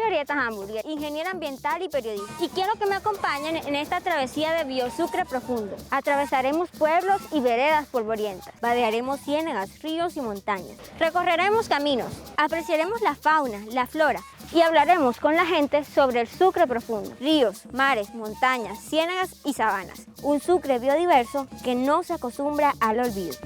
Glorietas Hamburguer, ingeniera ambiental y periodista. Y quiero que me acompañen en esta travesía de Biosucre profundo. Atravesaremos pueblos y veredas polvorientas, vadearemos ciénagas, ríos y montañas. Recorreremos caminos, apreciaremos la fauna, la flora y hablaremos con la gente sobre el Sucre profundo. Ríos, mares, montañas, ciénagas y sabanas. Un Sucre biodiverso que no se acostumbra al olvido.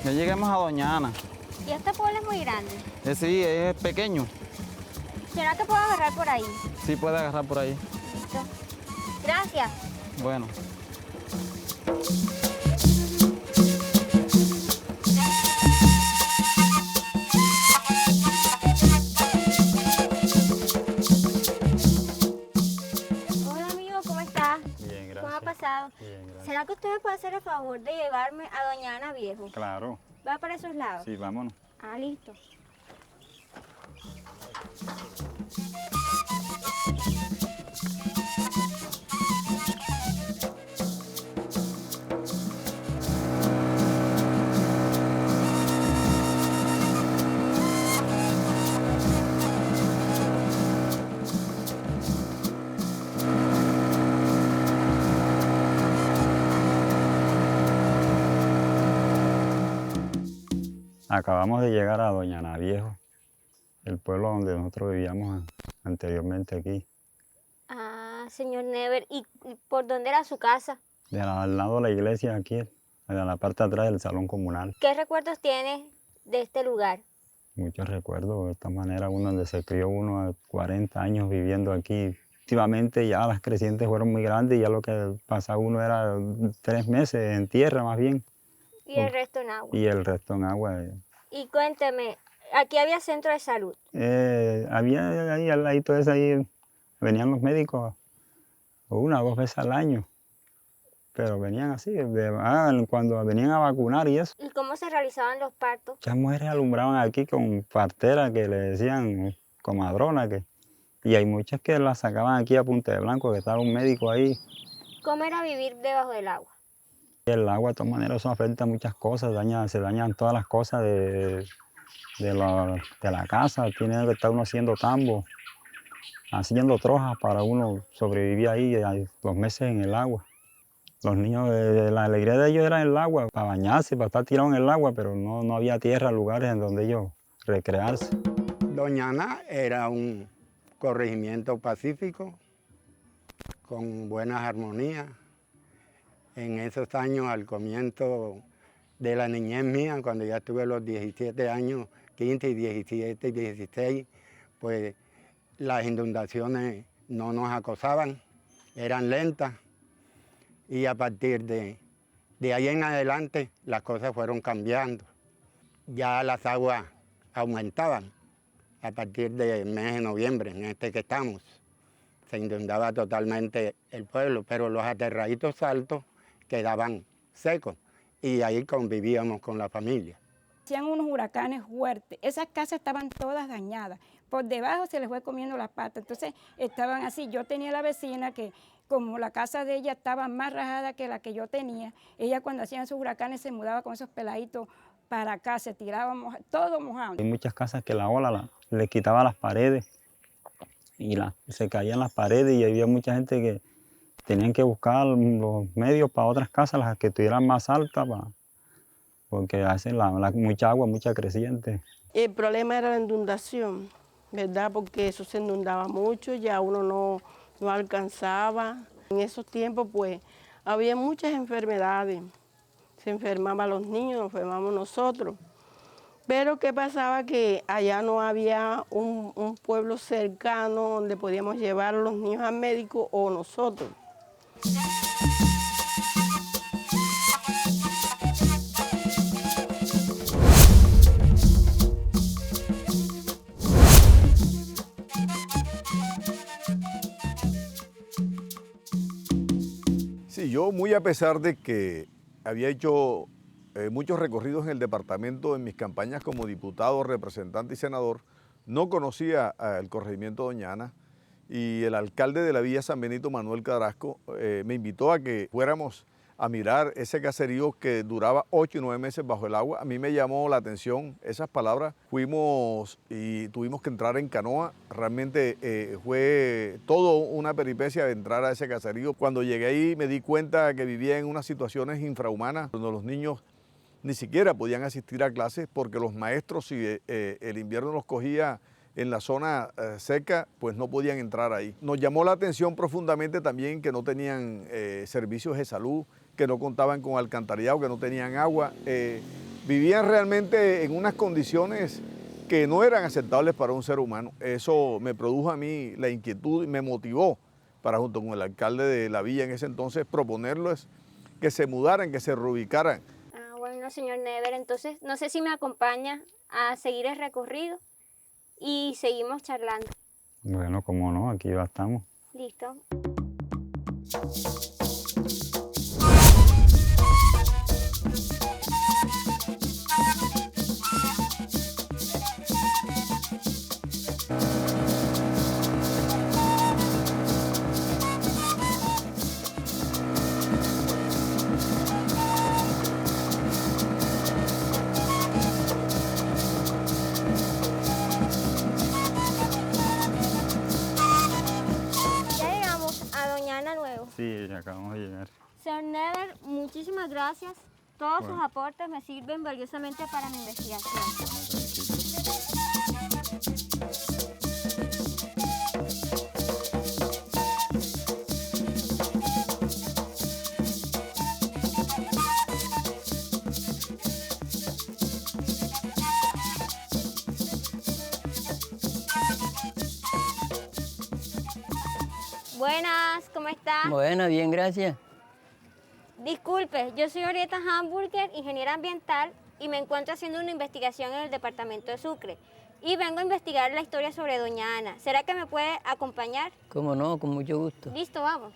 Ya lleguemos a Doña Ana. ¿Y este pueblo es muy grande? Sí, es pequeño. ¿Será que puedo agarrar por ahí? Sí puede agarrar por ahí. Listo. Gracias. Bueno. Hola amigo, ¿cómo estás? Bien, gracias. ¿Cómo ha pasado? Bien, gracias. ¿Será que usted me puede hacer el favor de llevarme a Doña Ana Viejo? Claro. ¿Va para esos lados? Sí, vámonos. Ah, listo. Acabamos de llegar a Doña Ana Viejo, el pueblo donde nosotros vivíamos anteriormente aquí. Ah, señor Never, ¿y por dónde era su casa? Al lado de la iglesia aquí, en la parte de atrás del salón comunal. ¿Qué recuerdos tiene de este lugar? Muchos recuerdos, de esta manera uno donde se crió uno a 40 años viviendo aquí. Últimamente ya las crecientes fueron muy grandes y ya lo que pasaba uno era 3 meses en tierra más bien. Y el resto en agua. Y el resto en agua. Y cuénteme, aquí había centro de salud. Había ahí al ladito de ese ahí, venían los médicos 1 o 2 veces al año, pero venían así, cuando venían a vacunar y eso. ¿Y cómo se realizaban los partos? Muchas mujeres alumbraban aquí con parteras que le decían comadrona, y hay muchas que las sacaban aquí a Punta de Blanco, que estaba un médico ahí. ¿Cómo era vivir debajo del agua? El agua de todas maneras eso afecta a muchas cosas, se dañan todas las cosas de la casa, tiene que estar uno haciendo tambo, haciendo trojas para uno sobrevivir ahí los meses en el agua. Los niños, la alegría de ellos era en el agua, para bañarse, para estar tirados en el agua, pero no había tierra, lugares en donde ellos recrearse. Doña Ana era un corregimiento pacífico, con buenas armonías. En esos años, al comienzo de la niñez mía, cuando ya tuve los 17 años, 15 y 17 y 16, pues las inundaciones no nos acosaban, eran lentas. Y a partir de ahí en adelante, las cosas fueron cambiando. Ya las aguas aumentaban a partir del mes de noviembre, en este que estamos. Se inundaba totalmente el pueblo, pero los aterraditos altos quedaban secos y ahí convivíamos con la familia. Hacían unos huracanes fuertes, esas casas estaban todas dañadas, por debajo se les fue comiendo las patas, entonces estaban así. Yo tenía la vecina que, como la casa de ella estaba más rajada que la que yo tenía, ella cuando hacían esos huracanes se mudaba con esos peladitos para acá, se tiraba todo mojado. Hay muchas casas que la ola le quitaba las paredes y se caían las paredes y había mucha gente que tenían que buscar los medios para otras casas, las que estuvieran más altas, porque hacen mucha agua, mucha creciente. El problema era la inundación, ¿verdad? Porque eso se inundaba mucho, ya uno no alcanzaba. En esos tiempos, pues, había muchas enfermedades. Se enfermaban los niños, nos enfermamos nosotros. Pero ¿qué pasaba? Que allá no había un pueblo cercano donde podíamos llevar a los niños al médico o nosotros. Yo, muy a pesar de que había hecho muchos recorridos en el departamento en mis campañas como diputado, representante y senador, no conocía el corregimiento Doña Ana, y el alcalde de la Villa San Benito, Manuel Carrasco, me invitó a que fuéramos a mirar ese caserío que duraba 8 y 9 meses bajo el agua. A mí me llamó la atención esas palabras. Fuimos y tuvimos que entrar en canoa. Realmente fue todo una peripecia de entrar a ese caserío. Cuando llegué ahí me di cuenta que vivía en unas situaciones infrahumanas, donde los niños ni siquiera podían asistir a clases porque los maestros, si el invierno los cogía en la zona seca, pues no podían entrar ahí. Nos llamó la atención profundamente también que no tenían servicios de salud, que no contaban con alcantarillado, que no tenían agua. Vivían realmente en unas condiciones que no eran aceptables para un ser humano. Eso me produjo a mí la inquietud y me motivó para, junto con el alcalde de la villa en ese entonces, proponerles que se mudaran, que se reubicaran. Bueno, señor Never, entonces no sé si me acompaña a seguir el recorrido y seguimos charlando. Bueno, cómo no, aquí ya estamos. Listo. Sí, acabamos de llegar. Señor Never, muchísimas gracias. Todos sus aportes me sirven valiosamente para mi investigación. Buenas, ¿cómo está? Buena, bien, gracias. Disculpe, yo soy Orieta Hamburger, ingeniera ambiental, y me encuentro haciendo una investigación en el departamento de Sucre. Y vengo a investigar la historia sobre Doña Ana. ¿Será que me puede acompañar? Cómo no, con mucho gusto. Listo, vamos.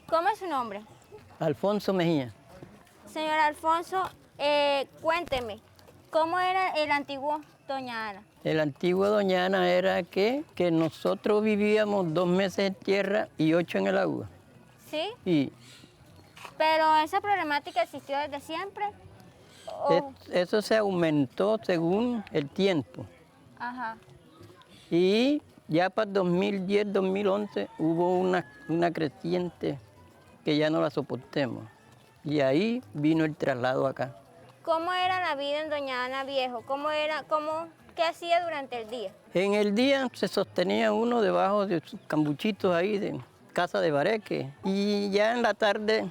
¿Cómo es su nombre? Alfonso Mejía. Señor Alfonso, cuénteme, ¿cómo era el antiguo Doña Ana? El antiguo Doña Ana era que nosotros vivíamos 2 meses en tierra y 8 en el agua. ¿Sí? Y ¿Pero esa problemática existió desde siempre? eso se aumentó según el tiempo. Ajá. Y ya para 2010, 2011 hubo una creciente que ya no la soportemos. Y ahí vino el traslado acá. ¿Cómo era la vida en Doña Ana Viejo? ¿Qué hacía durante el día? En el día se sostenía uno debajo de sus cambuchitos ahí de casa de bareque. Y ya en la tarde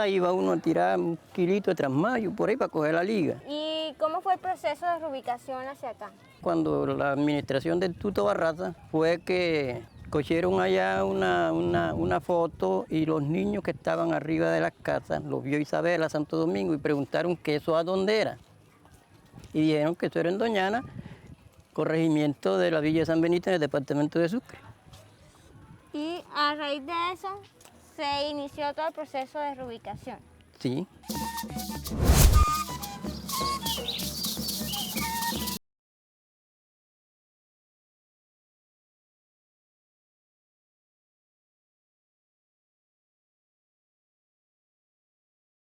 iba uno a tirar un kilito de trasmayo por ahí para coger la liga. ¿Y cómo fue el proceso de reubicación hacia acá? Cuando la administración del Tuto Barraza fue que cogieron allá una foto y los niños que estaban arriba de las casas, los vio Isabela Santo Domingo y preguntaron que eso a dónde era. Y dijeron que eso era en Doña Ana, corregimiento de la Villa San Benito en el departamento de Sucre. Y a raíz de eso se inició todo el proceso de reubicación. Sí.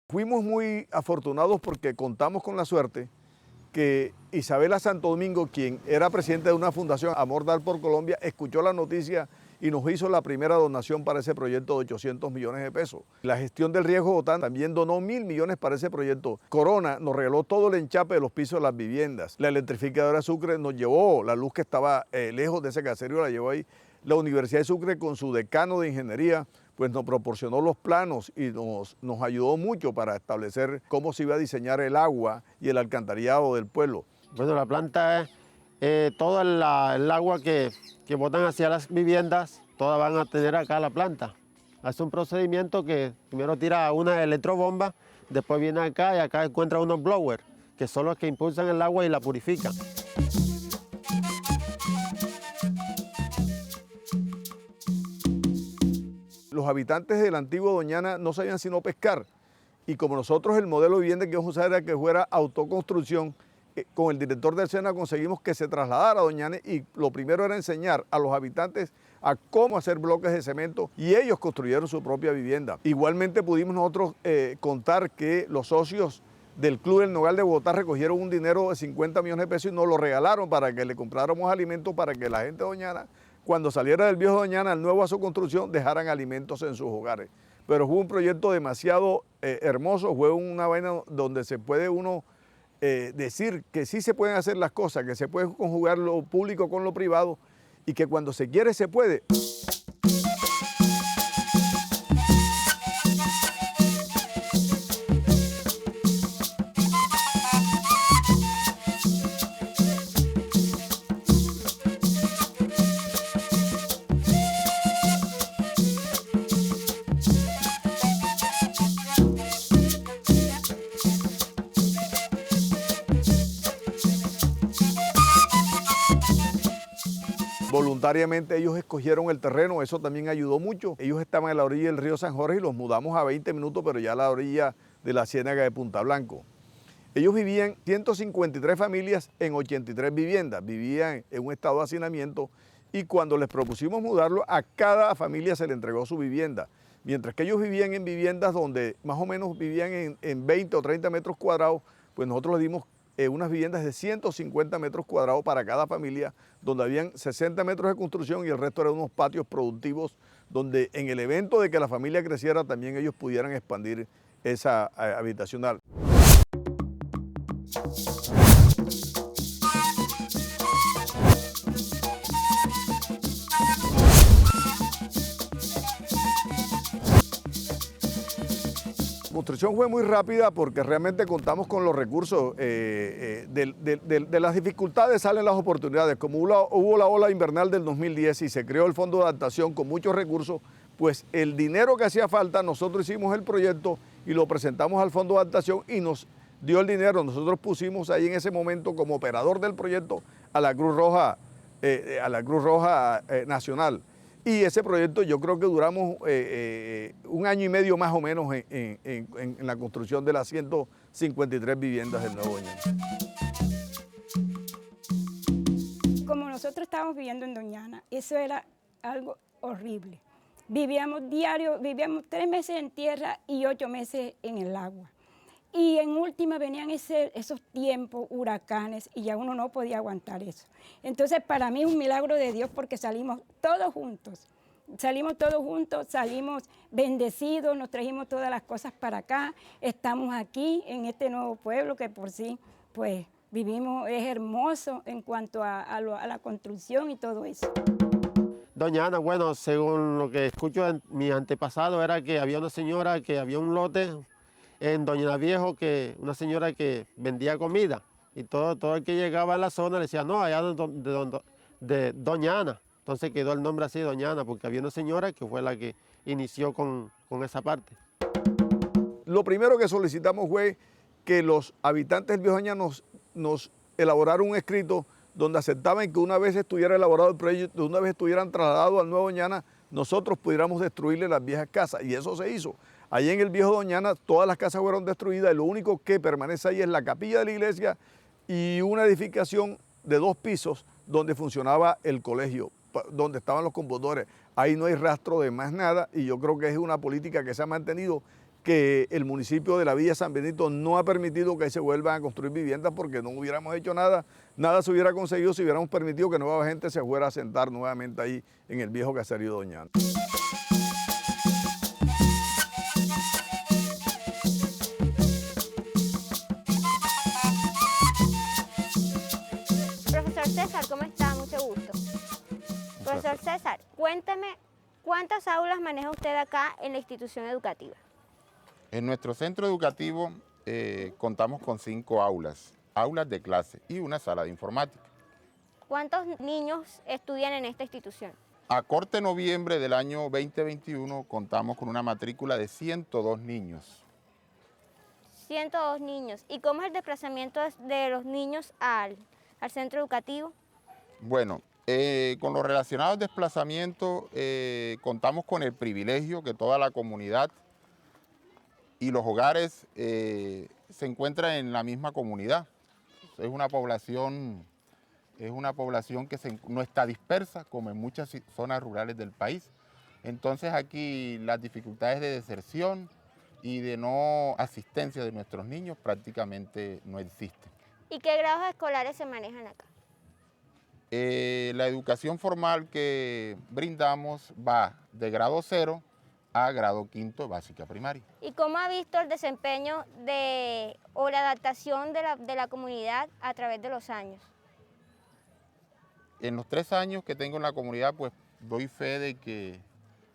Fuimos muy afortunados porque contamos con la suerte que Isabela Santo Domingo, quien era presidente de una fundación, Amor Dar por Colombia, escuchó la noticia y nos hizo la primera donación para ese proyecto de 800 millones de pesos. La gestión del riesgo Botán también donó 1.000 millones para ese proyecto. Corona nos regaló todo el enchape de los pisos de las viviendas. La electrificadora de Sucre nos llevó la luz que estaba lejos de ese caserío, la llevó ahí. La Universidad de Sucre, con su decano de ingeniería, pues nos proporcionó los planos y nos ayudó mucho para establecer cómo se iba a diseñar el agua y el alcantarillado del pueblo. Bueno, la planta es todo el agua que botan hacia las viviendas, todas van a tener acá la planta. Hace un procedimiento que primero tira una electrobomba, después viene acá y acá encuentra unos blowers, que son los que impulsan el agua y la purifican. Los habitantes del antiguo Doñana no sabían sino pescar. Y como nosotros el modelo de vivienda que íbamos a usar era que fuera autoconstrucción, con el director del SENA conseguimos que se trasladara a Doñana y lo primero era enseñar a los habitantes a cómo hacer bloques de cemento y ellos construyeron su propia vivienda. Igualmente pudimos nosotros contar que los socios del Club del Nogal de Bogotá recogieron un dinero de 50 millones de pesos y nos lo regalaron para que le compráramos alimentos para que la gente de Doñana, cuando saliera del viejo Doñana, al nuevo a su construcción, dejaran alimentos en sus hogares. Pero fue un proyecto demasiado hermoso, fue una vaina donde se puede uno decir que sí se pueden hacer las cosas, que se puede conjugar lo público con lo privado y que cuando se quiere se puede. Voluntariamente ellos escogieron el terreno, eso también ayudó mucho. Ellos estaban en la orilla del río San Jorge y los mudamos a 20 minutos, pero ya a la orilla de la ciénaga de Punta Blanco. Ellos vivían 153 familias en 83 viviendas, vivían en un estado de hacinamiento y cuando les propusimos mudarlo, a cada familia se le entregó su vivienda. Mientras que ellos vivían en viviendas donde más o menos vivían en 20 o 30 metros cuadrados, pues nosotros les dimos unas viviendas de 150 metros cuadrados para cada familia, donde habían 60 metros de construcción y el resto eran unos patios productivos, donde en el evento de que la familia creciera también ellos pudieran expandir esa habitacional. La construcción fue muy rápida porque realmente contamos con los recursos. De las dificultades salen las oportunidades. Como hubo la ola invernal del 2010 y se creó el Fondo de Adaptación con muchos recursos, pues el dinero que hacía falta, nosotros hicimos el proyecto y lo presentamos al Fondo de Adaptación y nos dio el dinero. Nosotros pusimos ahí en ese momento como operador del proyecto a la Cruz Roja, Nacional. Y ese proyecto yo creo que duramos 1 año y medio más o menos en la construcción de las 153 viviendas del Nuevo Doñana. Como nosotros estábamos viviendo en Doñana, eso era algo horrible. Vivíamos diario, vivíamos 3 meses en tierra y 8 meses en el agua. Y en última venían esos tiempos, huracanes, y ya uno no podía aguantar eso. Entonces, para mí es un milagro de Dios porque salimos todos juntos. Salimos bendecidos, nos trajimos todas las cosas para acá. Estamos aquí en este nuevo pueblo que por sí, pues, vivimos, es hermoso en cuanto a la construcción y todo eso. Doñana, bueno, según lo que escucho de mi antepasado, era que había una señora que había un lote en Doñana Viejo, una señora que vendía comida y todo el que llegaba a la zona le decía, no, allá de Doñana. Entonces quedó el nombre así, Doñana, porque había una señora que fue la que inició con esa parte. Lo primero que solicitamos fue que los habitantes del Viejo Doñana nos elaboraron un escrito donde aceptaban que una vez estuviera elaborado el proyecto, una vez estuvieran trasladados al Nuevo Doñana, nosotros pudiéramos destruirle las viejas casas, y eso se hizo. Allí en el Viejo Doñana todas las casas fueron destruidas y lo único que permanece ahí es la capilla de la iglesia y una edificación de 2 pisos donde funcionaba el colegio, donde estaban los computadores. Ahí no hay rastro de más nada y yo creo que es una política que se ha mantenido, que el municipio de la Villa San Benito no ha permitido que se vuelvan a construir viviendas porque no hubiéramos hecho nada, nada se hubiera conseguido si hubiéramos permitido que nueva gente se fuera a sentar nuevamente ahí en el viejo caserío Doñana. Profesor César, ¿cómo está? Mucho gusto. Profesor César, cuénteme, ¿cuántas aulas maneja usted acá en la institución educativa? En nuestro centro educativo contamos con 5 aulas de clase y una sala de informática. ¿Cuántos niños estudian en esta institución? A corte noviembre del año 2021 contamos con una matrícula de 102 niños. 102 niños. ¿Y cómo es el desplazamiento de los niños al centro educativo? Bueno, Con lo relacionado al desplazamiento, contamos con el privilegio que toda la comunidad y los hogares se encuentran en la misma comunidad. Es una población que no está dispersa como en muchas zonas rurales del país. Entonces aquí las dificultades de deserción y de no asistencia de nuestros niños prácticamente no existen. ¿Y qué grados escolares se manejan acá? La educación formal que brindamos va de grado 0 a grado 5 básica primaria. ¿Y cómo ha visto el desempeño o la adaptación de la comunidad a través de los años? En los 3 años que tengo en la comunidad, pues doy fe de que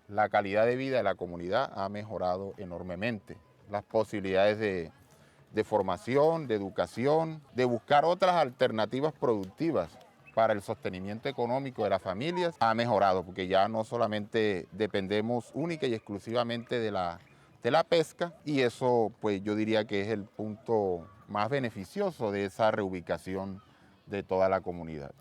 la calidad de vida de la comunidad ha mejorado enormemente. Las posibilidades de formación, de educación, de buscar otras alternativas productivas para el sostenimiento económico de las familias ha mejorado, porque ya no solamente dependemos única y exclusivamente de la pesca, y eso pues yo diría que es el punto más beneficioso de esa reubicación de toda la comunidad.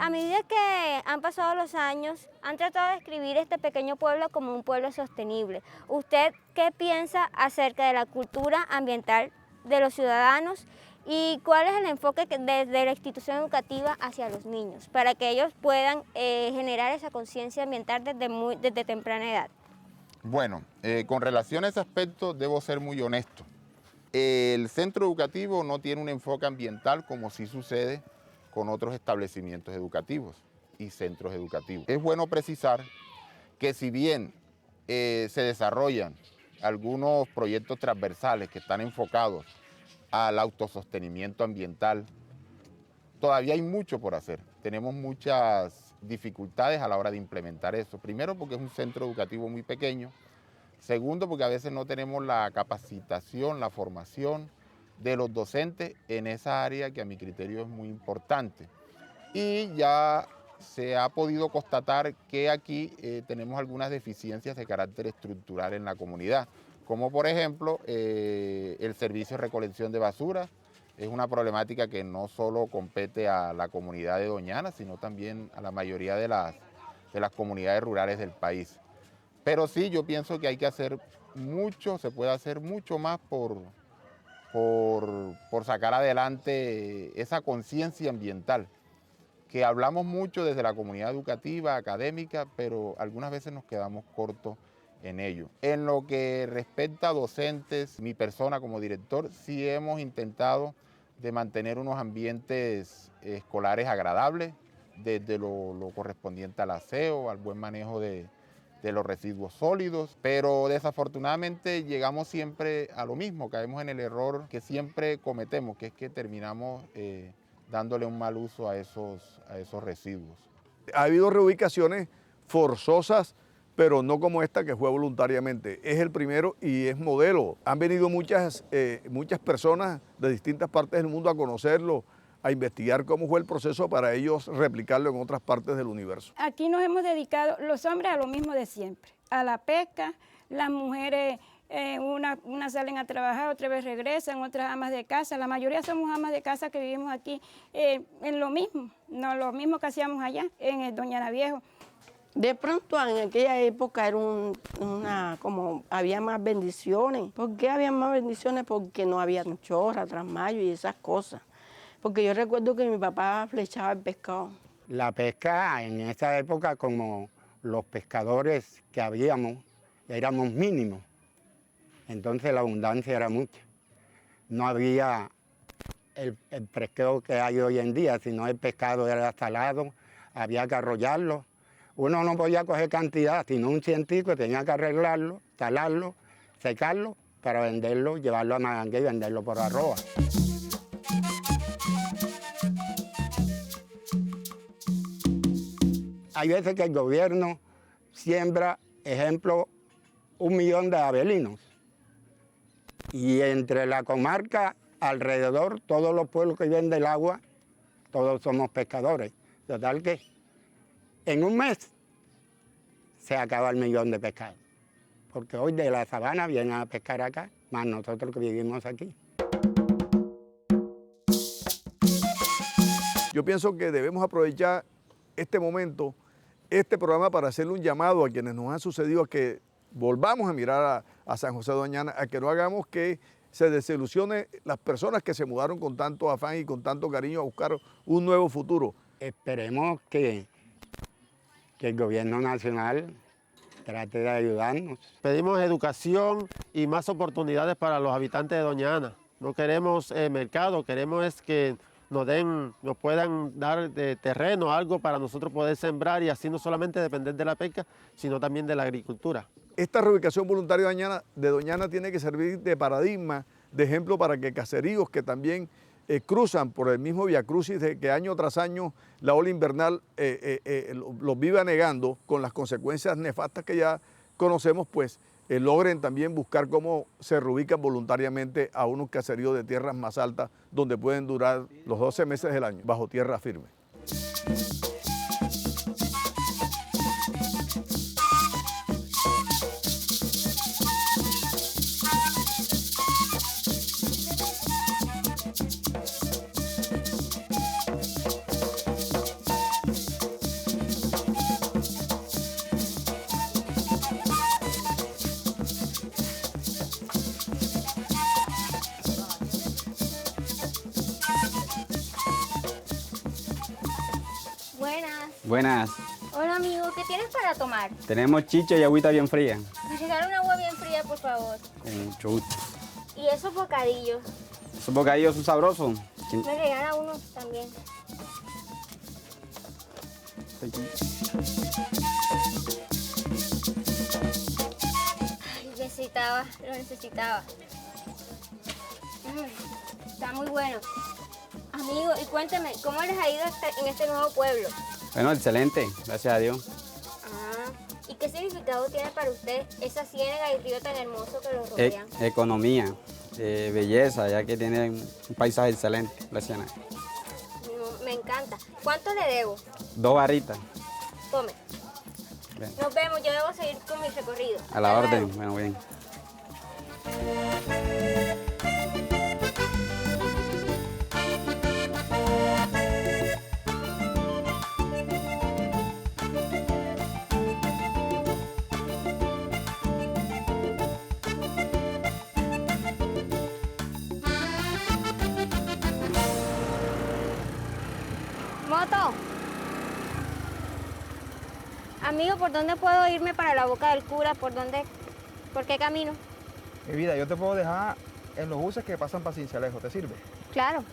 A medida que han pasado los años, han tratado de describir este pequeño pueblo como un pueblo sostenible. ¿Usted qué piensa acerca de la cultura ambiental de los ciudadanos y cuál es el enfoque desde la institución educativa hacia los niños para que ellos puedan generar esa conciencia ambiental desde temprana edad? Bueno, con relación a ese aspecto debo ser muy honesto. El centro educativo no tiene un enfoque ambiental como sí sucede con otros establecimientos educativos y centros educativos. Es bueno precisar que si bien se desarrollan algunos proyectos transversales que están enfocados al autosostenimiento ambiental, todavía hay mucho por hacer. Tenemos muchas dificultades a la hora de implementar eso. Primero, porque es un centro educativo muy pequeño. Segundo, porque a veces no tenemos la capacitación, la formación de los docentes en esa área que a mi criterio es muy importante. Y ya se ha podido constatar que aquí tenemos algunas deficiencias de carácter estructural en la comunidad, como por ejemplo el servicio de recolección de basura. Es una problemática que no solo compete a la comunidad de Doñana, sino también a la mayoría de las comunidades rurales del país. Pero sí, yo pienso que hay que hacer mucho, se puede hacer mucho más por sacar adelante esa conciencia ambiental, que hablamos mucho desde la comunidad educativa, académica, pero algunas veces nos quedamos cortos en ello. En lo que respecta a docentes, mi persona como director, sí hemos intentado de mantener unos ambientes escolares agradables, desde lo correspondiente al aseo, al buen manejo de los residuos sólidos, pero desafortunadamente llegamos siempre a lo mismo, caemos en el error que siempre cometemos, que es que terminamos dándole un mal uso a esos residuos. Ha habido reubicaciones forzosas, pero no como esta que fue voluntariamente. Es el primero y es modelo. Han venido muchas personas de distintas partes del mundo a conocerlo, a investigar cómo fue el proceso para ellos replicarlo en otras partes del universo. Aquí nos hemos dedicado los hombres a lo mismo de siempre, a la pesca. Las mujeres, unas salen a trabajar, otras vez regresan, otras amas de casa. La mayoría somos amas de casa que vivimos aquí en lo mismo, no lo mismo que hacíamos allá en el Doñana Viejo. De pronto en aquella época era como había más bendiciones. ¿Por qué había más bendiciones? Porque no había chorra, trasmayo y esas cosas. Porque yo recuerdo que mi papá flechaba el pescado. La pesca en esa época, como los pescadores que habíamos, éramos mínimos. Entonces la abundancia era mucha. No había el pescado que hay hoy en día, sino el pescado era salado, había que arrollarlo. Uno no podía coger cantidad, sino un cientico tenía que arreglarlo, salarlo, secarlo, para venderlo, llevarlo a Magangue y venderlo por arroba. Hay veces que el gobierno siembra, ejemplo, 1 millón de abelinos. Y entre la comarca, alrededor, todos los pueblos que viven del agua, todos somos pescadores. Total que en un mes se acaba el millón de pescados. Porque hoy de la sabana vienen a pescar acá, más nosotros que vivimos aquí. Yo pienso que debemos aprovechar este momento, este programa, para hacerle un llamado a quienes nos han sucedido a que volvamos a mirar a San José de Doñana, a que no hagamos que se desilusione las personas que se mudaron con tanto afán y con tanto cariño a buscar un nuevo futuro. Esperemos que el gobierno nacional trate de ayudarnos. Pedimos educación y más oportunidades para los habitantes de Doña Ana. No queremos mercado, queremos es que nos puedan dar de terreno, algo para nosotros poder sembrar y así no solamente depender de la pesca, sino también de la agricultura. Esta reubicación voluntaria de Doña Ana tiene que servir de paradigma, de ejemplo para que caseríos que también cruzan por el mismo viacrucis de que año tras año la ola invernal los vive negando con las consecuencias nefastas que ya conocemos, pues logren también buscar cómo se reubican voluntariamente a unos caseríos de tierras más altas donde pueden durar los 12 meses del año bajo tierra firme. Buenas. Hola amigo, ¿qué tienes para tomar? Tenemos chicha y agüita bien fría. Me regalan agua bien fría, por favor. Con mucho gusto. Y esos bocadillos. Esos bocadillos son sabrosos. Me regala uno también. Ay, lo necesitaba. Está muy bueno. Amigo, y cuéntame, ¿cómo les ha ido en este nuevo pueblo? Bueno, excelente, gracias a Dios. ¿Y qué significado tiene para usted esa ciénaga y río tan hermoso que lo rodean? Economía, belleza, ya que tiene un paisaje excelente, la ciénaga. Me encanta. ¿Cuánto le debo? 2 barritas. Tome. Bien. Nos vemos, yo debo seguir con mi recorrido. A la Hasta orden, luego. bueno, bien. Moto. Amigo, ¿por dónde puedo irme para la Boca del Cura? ¿Por qué camino? Mi vida, yo te puedo dejar en los buses que pasan para Cincelejo, ¿te sirve? Claro.